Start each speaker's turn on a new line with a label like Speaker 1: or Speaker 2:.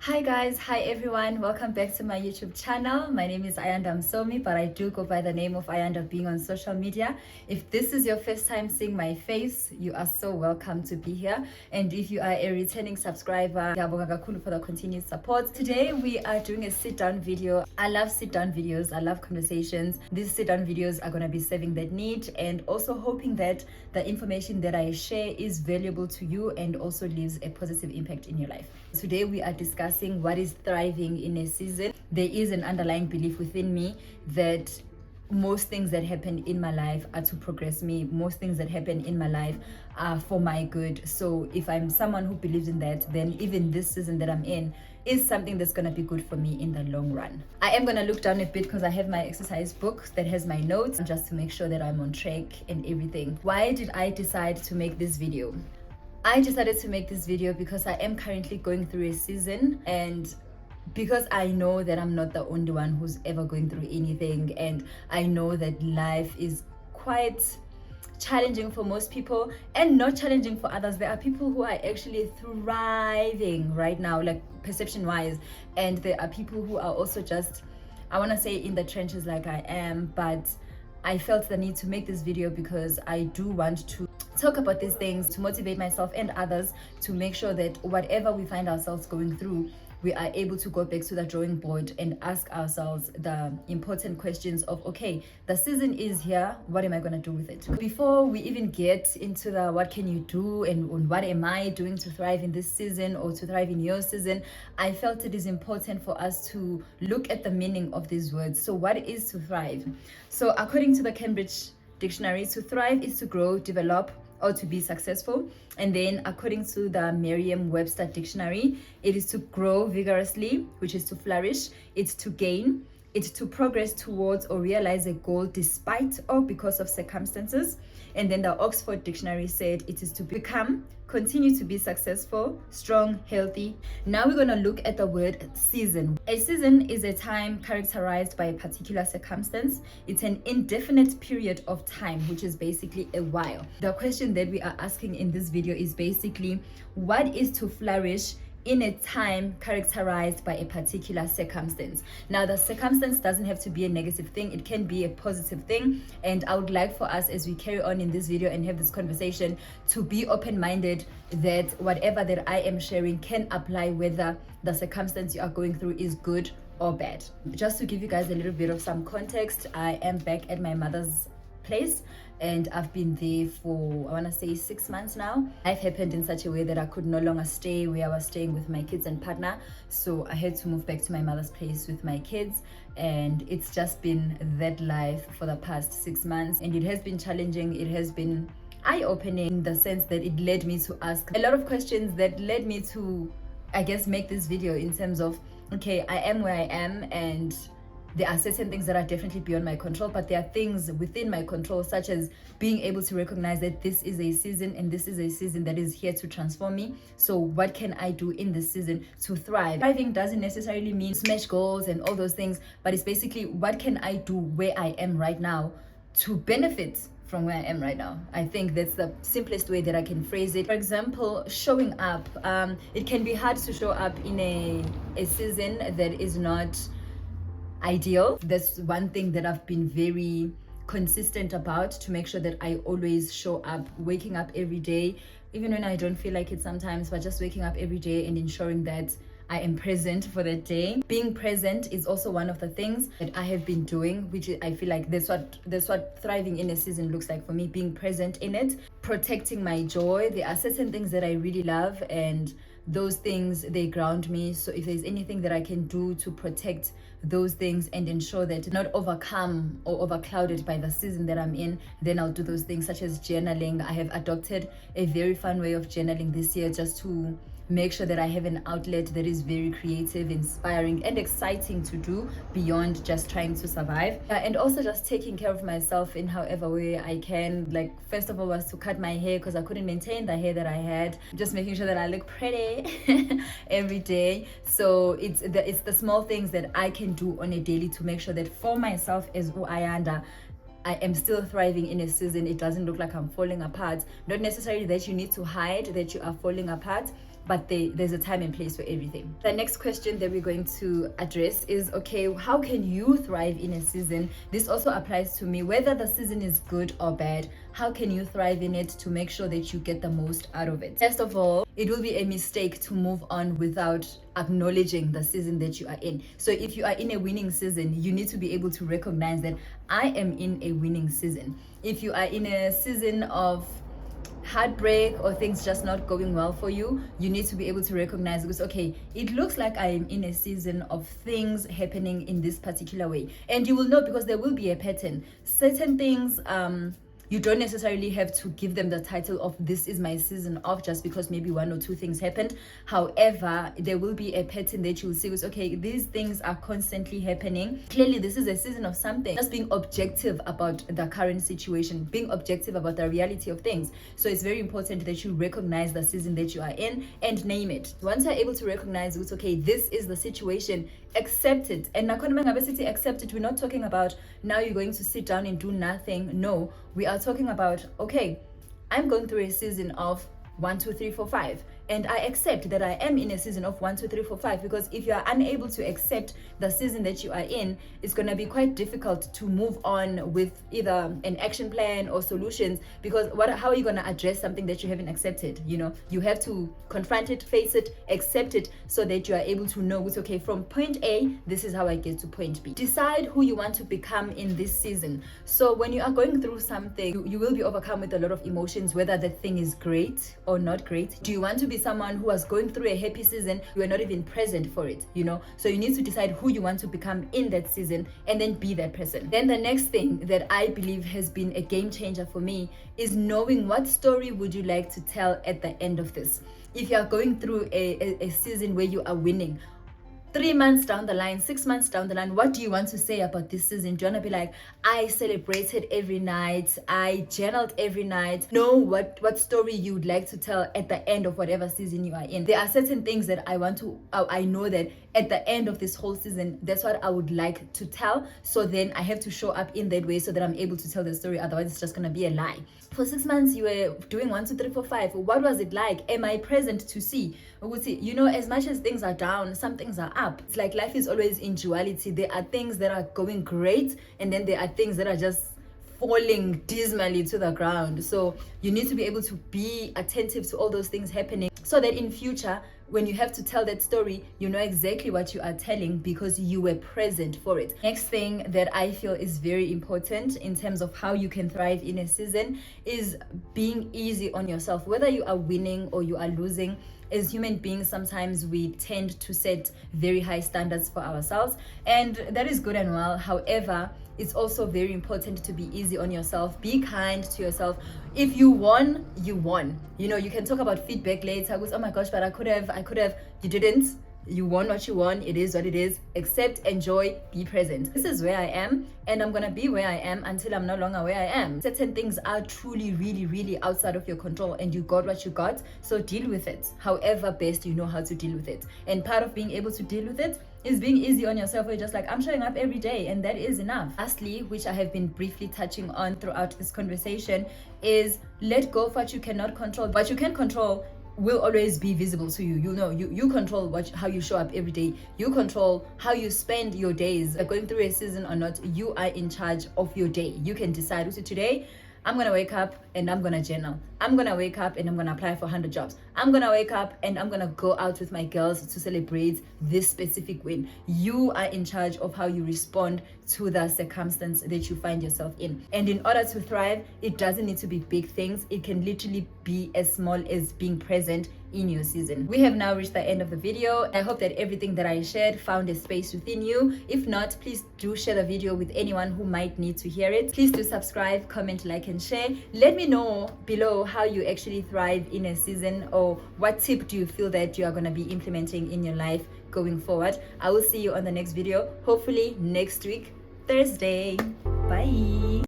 Speaker 1: Hi guys, hi everyone, welcome back to my YouTube channel. My name is Ayanda Msomi, but I do go by the name of Ayanda being on social media. If this is your first time seeing my face, you are so welcome to be here. And if you are a returning subscriber, ngiyabonga kakhulu for the continued support. Today we are doing a sit down video. I love sit down videos, I love conversations. These sit down videos are going to be serving that need and also hoping that the information that I share is valuable to you and also leaves a positive impact in your life. Today we are discussing what is thriving in a season. There is an underlying belief within me that most things that happen in my life are to progress me. Most things that happen in my life are for my good. So if I'm someone who believes in that, then even this season that I'm in is something that's going to be good for me in the long run. I am going to look down a bit because I have my exercise book that has my notes just to make sure that I'm on track and everything. Why did I decide to make this video? I decided to make this video because I am currently going through a season, and because I know that I'm not the only one who's ever going through anything, and I know that life is quite challenging for most people and not challenging for others. There are people who are actually thriving right now, like perception wise, and there are people who are also just, I want to say, in the trenches like I am. But I felt the need to make this video because I do want to talk about these things, to motivate myself and others, to make sure that whatever we find ourselves going through, we are able to go back to the drawing board and ask ourselves the important questions of, okay, the season is here, what am I going to do with it? Before we even get into the what can you do and what am I doing to thrive in this season or to thrive in your season, I felt it is important for us to look at the meaning of these words. So what is to thrive? So according to the Cambridge Dictionary, to thrive is to grow, develop, or to be successful. And then according to the Merriam-Webster dictionary, it is to grow vigorously, which is to flourish. It's to gain. It's to progress towards or realize a goal despite or because of circumstances. And then the Oxford Dictionary said it is to become, continue to be successful, strong, healthy. Now we're going to look at the word season. A season is a time characterized by a particular circumstance. It's an indefinite period of time, which is basically a while. The question that we are asking in this video is basically, what is to flourish in a time characterized by a particular circumstance? Now, the circumstance doesn't have to be a negative thing, it can be a positive thing. And I would like for us, as we carry on in this video and have this conversation, to be open-minded that whatever that I am sharing can apply whether the circumstance you are going through is good or bad. Just to give you guys a little bit of some context, I am back at my mother's place and I've been there for, I want to say, 6 months now. Life happened in such a way that I could no longer stay where I was staying with my kids and partner, so I had to move back to my mother's place with my kids. And it's just been that life for the past 6 months, and it has been challenging. It has been eye-opening in the sense that it led me to ask a lot of questions that led me to, I guess, make this video in terms of, okay, I am where I am, and there are certain things that are definitely beyond my control, but there are things within my control, such as being able to recognize that this is a season and this is a season that is here to transform me. So what can I do in this season to thrive? Thriving doesn't necessarily mean smash goals and all those things, but it's basically, what can I do where I am right now to benefit from where I am right now? I think that's the simplest way that I can phrase it. For example, showing up. It can be hard to show up in a season that is not ideal. That's one thing that I've been very consistent about, to make sure that I always show up, waking up every day, even when I don't feel like it sometimes, but just waking up every day and ensuring that I am present for the day. Being present is also one of the things that I have been doing, which I feel like that's what thriving in a season looks like for me, being present in it. Protecting my joy. There are certain things that I really love, and those things, they ground me. So if there's anything that I can do to protect those things and ensure that not overcome or overclouded by the season that I'm in, then I'll do those things, such as journaling. I have adopted a very fun way of journaling this year, just to make sure that I have an outlet that is very creative, inspiring, and exciting to do beyond just trying to survive. And also just taking care of myself in however way I can. Like, first of all was to cut my hair because I couldn't maintain the hair that I had. Just making sure that I look pretty every day. So it's the small things that I can do on a daily to make sure that for myself as Ayanda, I am still thriving in a season. It doesn't look like I'm falling apart. Not necessarily that you need to hide that you are falling apart, but there's a time and place for everything. The next question that we're going to address is, okay, how can you thrive in a season? This also applies to me, whether the season is good or bad. How can you thrive in it to make sure that you get the most out of it? First of all, it will be a mistake to move on without acknowledging the season that you are in. So if you are in a winning season, you need to be able to recognize that I am in a winning season. If you are in a season of heartbreak or things just not going well for you, you need to be able to recognize, because okay, it looks like I am in a season of things happening in this particular way, and you will know because there will be a pattern. Certain things you don't necessarily have to give them the title of this is my season of just because maybe one or two things happened. However, there will be a pattern that you will see, was okay, these things are constantly happening. Clearly this is a season of something. Just being objective about the current situation, being objective about the reality of things. So it's very important that you recognize the season that you are in and name it. Once you're able to recognize it's okay, this is the situation, accept it. And accept it, we're not talking about now you're going to sit down and do nothing. No, we are talking about, okay, I'm going through a season of 1, 2, 3, 4, 5, and I accept that I am in a season of 1, 2, 3, 4, 5, because if you are unable to accept the season that you are in, it's going to be quite difficult to move on with either an action plan or solutions, because how are you going to address something that you haven't accepted? You know, you have to confront it, face it, accept it, so that you are able to know it's okay, from point A, this is how I get to point B. Decide who you want to become in this season. So when you are going through something, you will be overcome with a lot of emotions, whether the thing is great or not great. Do you want to be someone who was going through a happy season, you are not even present for it, you know? So you need to decide who you want to become in that season and then be that person. Then the next thing that I believe has been a game changer for me is knowing what story would you like to tell at the end of this. If you are going through a season where you are winning, 3 months down the line, 6 months down the line, what do you want to say about this season? Do you want to be like, I celebrated every night, I journaled every night? Know what story you would like to tell at the end of whatever season you are in. There are certain things that I know that at the end of this whole season, that's what I would like to tell. So then I have to show up in that way so that I'm able to tell the story. Otherwise, it's just going to be a lie. For 6 months, you were doing 1, 2, 3, 4, 5. What was it like? Am I present to see? You know, as much as things are down, some things are up. It's like life is always in duality. There are things that are going great, and then there are things that are just falling dismally to the ground. So you need to be able to be attentive to all those things happening, so that in future, when you have to tell that story, you know exactly what you are telling because you were present for it. Next thing that I feel is very important in terms of how you can thrive in a season is being easy on yourself. Whether you are winning or you are losing, as human beings, sometimes we tend to set very high standards for ourselves, and that is good and well. However, it's also very important to be easy on yourself. Be kind to yourself. If you won, you won. You know, you can talk about feedback later. Oh my gosh, but I could have. You didn't. You won what you won. It is what it is. Accept, enjoy, be present. This is where I am, and I'm gonna be where I am until I'm no longer where I am. Certain things are truly, really, really outside of your control, and you got what you got, so deal with it. However best you know how to deal with it. And part of being able to deal with it is being easy on yourself, where you're just like, I'm showing up every day, and that is enough. Lastly, which I have been briefly touching on throughout this conversation, is let go of what you cannot control. What you can control will always be visible to you. You know, you control how you show up every day. You control how you spend your days. Going through a season or not, you are in charge of your day. You can decide, so today I'm gonna wake up and I'm gonna journal. I'm gonna wake up and I'm gonna apply for 100 jobs. I'm gonna wake up and I'm gonna go out with my girls to celebrate this specific win. You are in charge of how you respond to the circumstance that you find yourself in. And in order to thrive, it doesn't need to be big things. It can literally be as small as being present in your season. We have now reached the end of the video. I hope that everything that I shared found a space within you. If not, please do share the video with anyone who might need to hear it. Please do subscribe, comment, like, and share. Let me know below how you actually thrive in a season, or what tip do you feel that you are going to be implementing in your life going forward. I will see you on the next video, hopefully next week, Thursday. Bye.